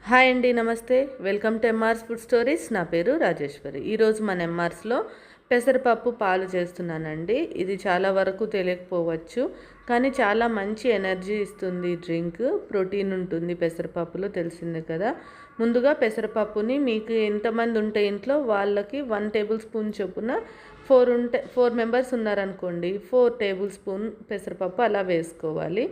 Hi అండి, నమస్తే. Welcome to ఎంఆర్స్ food stories. నా పేరు రాజేశ్వరి. ఈరోజు మన ఎంఆర్స్లో పెసరపప్పు పాలు చేస్తున్నానండి. ఇది చాలా వరకు తెలియకపోవచ్చు, కానీ చాలా మంచి ఎనర్జీ ఇస్తుంది డ్రింక్. ప్రోటీన్ ఉంటుంది పెసరపప్పులో, తెలిసిందే కదా. ముందుగా పెసరపప్పుని మీకు ఎంతమంది ఉంటే ఇంట్లో వాళ్ళకి 1 టేబుల్ స్పూన్ చొప్పున 4 మెంబర్స్ ఉన్నారనుకోండి, 4 టేబుల్ స్పూన్ పెసరపప్పు అలా వేసుకోవాలి.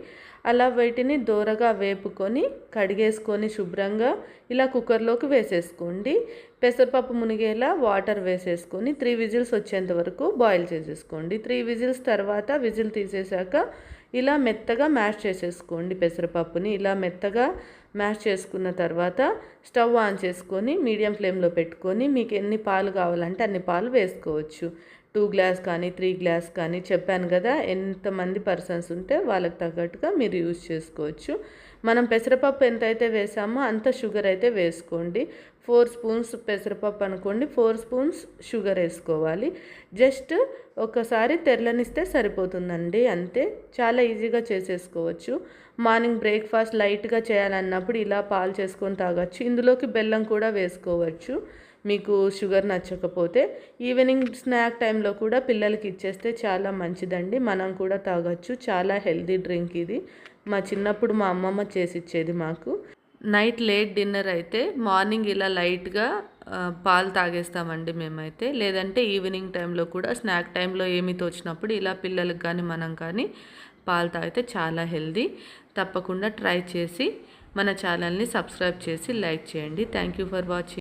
అలా వీటిని దోరగా వేపుకొని కడిగేసుకొని శుభ్రంగా ఇలా కుక్కర్లోకి వేసేసుకోండి. పెసరపప్పు మునిగేలా వాటర్ వేసేసుకొని 3 విజిల్స్ వచ్చేంత వరకు బాయిల్ చేసేసుకోండి. 3 విజిల్స్ తర్వాత విజిల్ తీసేసాక ఇలా మెత్తగా మ్యాష్ చేసేసుకోండి. పెసరపప్పుని ఇలా మెత్తగా మ్యాష్ చేసుకున్న తర్వాత స్టవ్ ఆన్ చేసుకొని మీడియం ఫ్లేమ్లో పెట్టుకొని మీకు ఎన్ని పాలు కావాలంటే అన్ని పాలు వేసుకోవచ్చు. 2 గ్లాస్ కానీ 3 గ్లాస్ కానీ, చెప్పాను కదా, ఎంతమంది పర్సన్స్ ఉంటే వాళ్ళకి తగ్గట్టుగా మీరు యూజ్ చేసుకోవచ్చు. మనం పెసరపప్పు ఎంతైతే వేసామో అంత షుగర్ అయితే వేసుకోండి. 4 స్పూన్స్ పెసరపప్పు అనుకోండి, 4 స్పూన్స్ షుగర్ వేసుకోవాలి. జస్ట్ ఒకసారి తెరలనిస్తే సరిపోతుందండి, అంతే. చాలా ఈజీగా చేసేసుకోవచ్చు. మార్నింగ్ బ్రేక్ఫాస్ట్ లైట్గా చేయాలన్నప్పుడు ఇలా పాలు చేసుకొని తాగొచ్చు. ఇందులోకి బెల్లం కూడా వేసుకోవచ్చు మీకు షుగర్ నచ్చకపోతే. ఈవినింగ్ స్నాక్ టైంలో కూడా పిల్లలకి ఇచ్చేస్తే చాలా మంచిదండి. మనం కూడా తాగొచ్చు. చాలా హెల్తీ డ్రింక్ ఇది. మా చిన్నప్పుడు మా అమ్మమ్మ చేసి ఇచ్చేది మాకు. నైట్ లేట్ డిన్నర్ అయితే మార్నింగ్ ఇలా లైట్గా పాలు తాగేస్తామండి మేమైతే. లేదంటే ఈవినింగ్ టైంలో కూడా స్నాక్ టైంలో ఏమి తోచినప్పుడు ఇలా పిల్లలకు కానీ మనం కానీ పాలు తాగితే చాలా హెల్తీ. తప్పకుండా ట్రై చేసి మన ఛానల్ని సబ్స్క్రైబ్ చేసి లైక్ చేయండి. Thank you for watching.